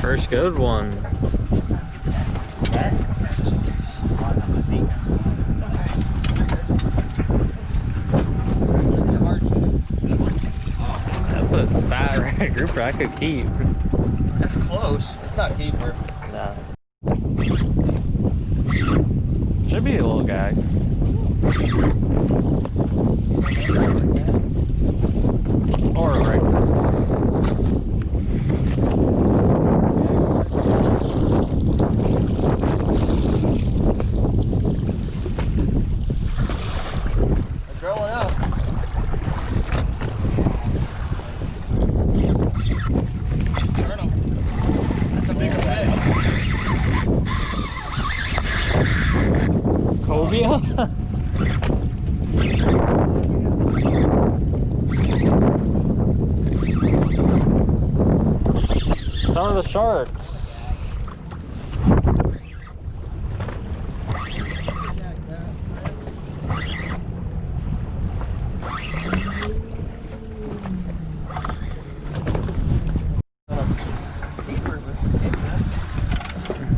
First good one. That's a fat red grouper I could keep. That's close. It's not keeper. Nah. Should be a little gag. Or a regular. They're growing up. Turn them. That's a bigger fish. Cobia? Some of the sharks.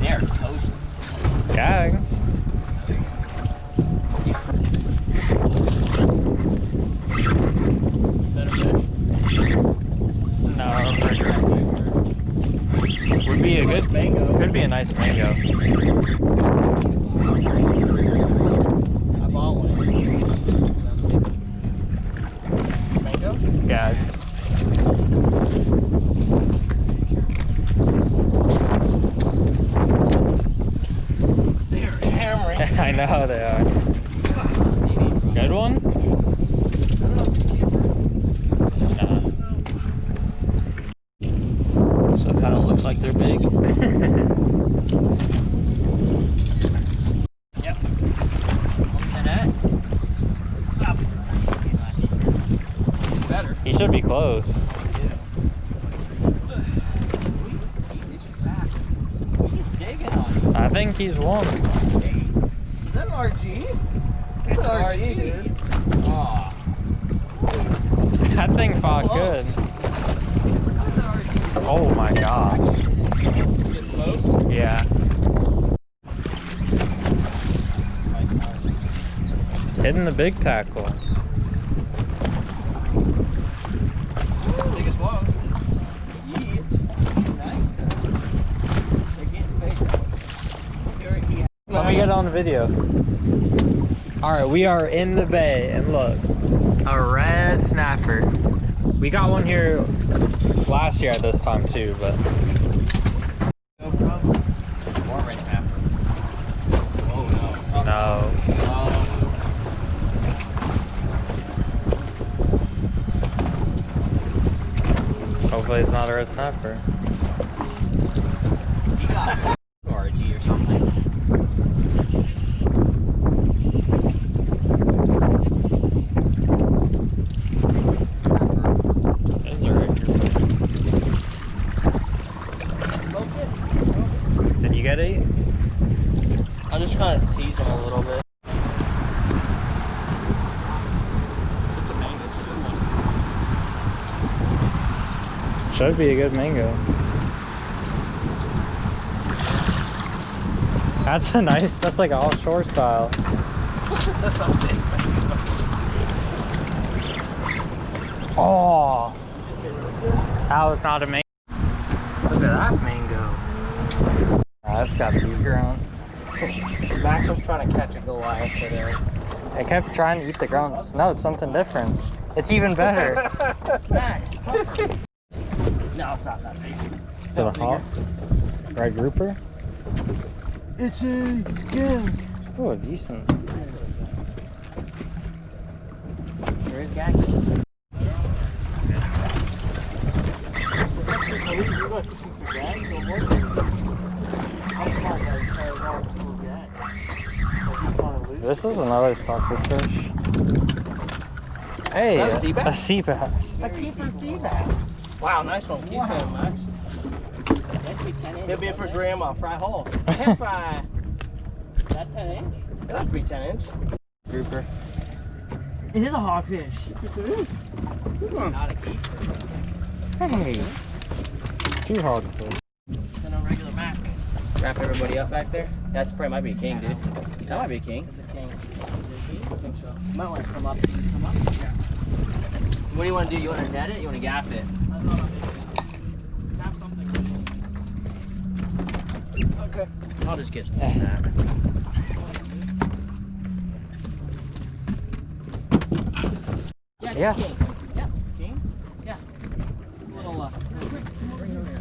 They're toasted. Gag. Better fish. No. Would be a good mango. Could be a nice mango. I bought one. Mango? Gag. They're hammering. I know they are. Good one? I don't know if it's keeper. Nah. So it kind of looks like they're big. Yep. And that. Better. He should be close. He's fat. He's digging on you. I think he's one. Is that an RG? It's an RG, dude. Aw. That thing fought close. good. Oh my gosh. You get smoked? Yeah. Hitting the big tackle. Biggest one. Yeet. Nice. They're getting bigger. Let me get on the video. Alright, we are in the bay and look. A red snapper. We got one here last year at this time too, but More red snapper. Oh no. no. Hopefully it's not a red snapper. You got RG or something. There's a red grouper. Smoked it? Did you get it? I'm just trying to tease him a little bit. It's a mango. It's a good one. Should be a good mango. That's a nice, that's like offshore style. That's a big mango. Oh, that was not a mango. Look at that mango. That's got to be ground. Max was trying to catch a Goliath today. I kept trying to eat the grounds. No, it's something different. It's even better. Max, no, it's not that big. Is it a hawk? Red grouper? It's a gag. Oh, decent. There is gag. This is another pufferfish. Hey, Is that a sea bass? a sea bass. A keeper sea bass. Wow, nice one. Keep him, Max. He'll be for grandma. Fry whole. Can't fry. Is that 10 inch? That'd be 10 inch. Grouper. It is a hawkfish. Not a keeper. Hey, two hogfish. Then a regular Mac. Wrap everybody up back there. That's probably might be a king, dude. That might be a king. It's a king. Is it a king? I think so. You might want to come up. Come up? Yeah. What do you want to do? You want to net it? You want to gaff it? I don't know. Have something. Okay. I'll just get some of that. Yeah. King. Yeah. King? Yeah. A little, bring it over here.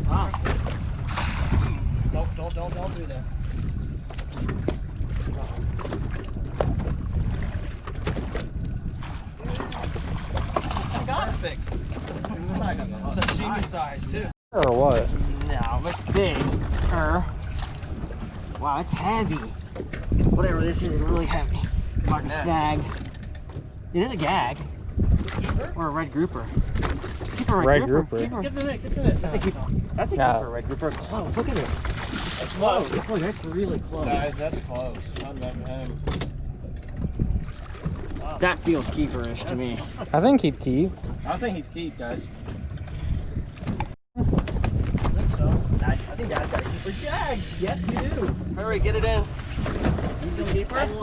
Wow. Don't do that. Perfect. Sashimi size too. Or what? No, it's big. Wow, it's heavy. Whatever this is really heavy. Like a snag. It is a gag. Or a red grouper. Keep a red grouper. Keep a... That's a keeper. That's a keeper, red grouper. Close. Look at it. That's close. Oh, that's really close. Guys, that's close. Not about him. That feels keeperish to me. I think he'd keep. I think he's keep, guys. I think Dad's got a keeper jag. Yes, you do. Hurry, get it in. He's a keeper? He's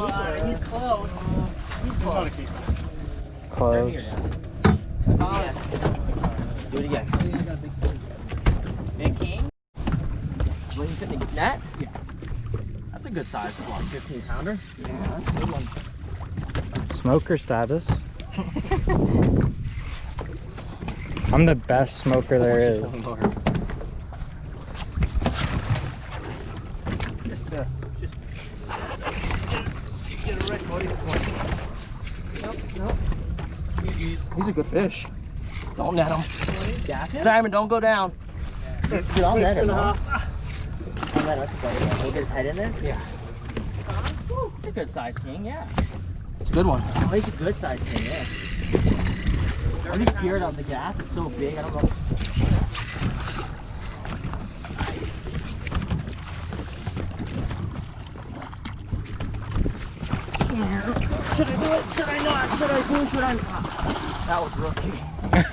close. He's close. Close. Do it again. Big king? What, you couldn't get that? Yeah. That's a good size. Come on, 15 pounder. Yeah, that's a good one. Smoker status. I'm the best smoker there is. Get it right, buddy. Nope. He's a good fish. Don't net him. Simon, don't go down. Dude, I'll net him. I'll net him. We'll get his head in there? Yeah. It's a good size king, yeah. It's a good one. Oh, he's a good size king, yeah. I'm just scared of the gaff. It's so big, I don't know. Should I do it? Should I not? Should I do? Should I not? That was rookie.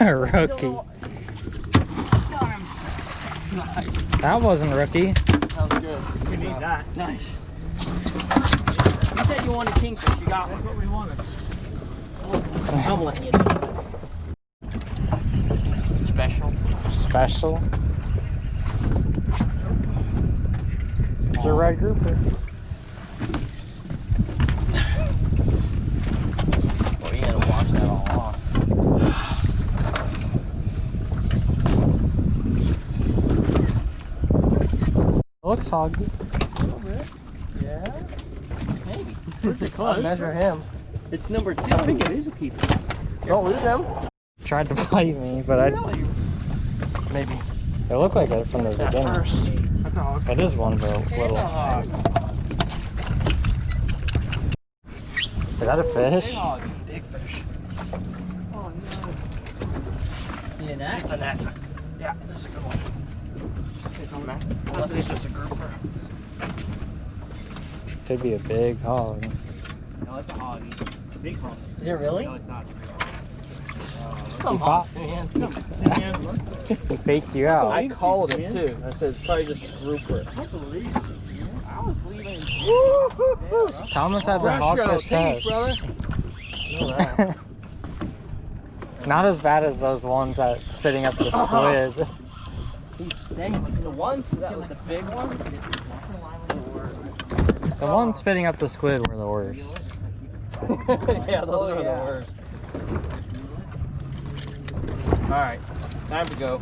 Rookie. Nice. That wasn't rookie. That was good. You need that. Nice. You said you wanted kingfish. You got one. That's what we wanted. I'm letting you do it. Special. Special. It's a red grouper. Oh, you gotta wash that all off. It looks soggy. A little bit. Yeah. Maybe. Pretty close. Measure him. It's number 2. I think it is a keeper. Don't lose him. Tried to fight me, but I. Maybe. It looked like it from the beginning. First. That's a hog. It is one, but little. Is that a fish? Big fish. Oh no. Need a net? A net. Yeah, that's a good one. Unless it's just a grouper. Could be a big hog. No, it's a hog. Big hog. Is it really? No, it's not. Come on, man. He faked you out. I called it too. I said it's probably just a grouper. I believe it. I was believing. Thomas had the hogfish touch. Brother. Not as bad as those ones that spitting up the squid. He's staying. The ones that were the big ones. The ones spitting up the squid were the worst. Yeah, those are the worst. All right, time to go.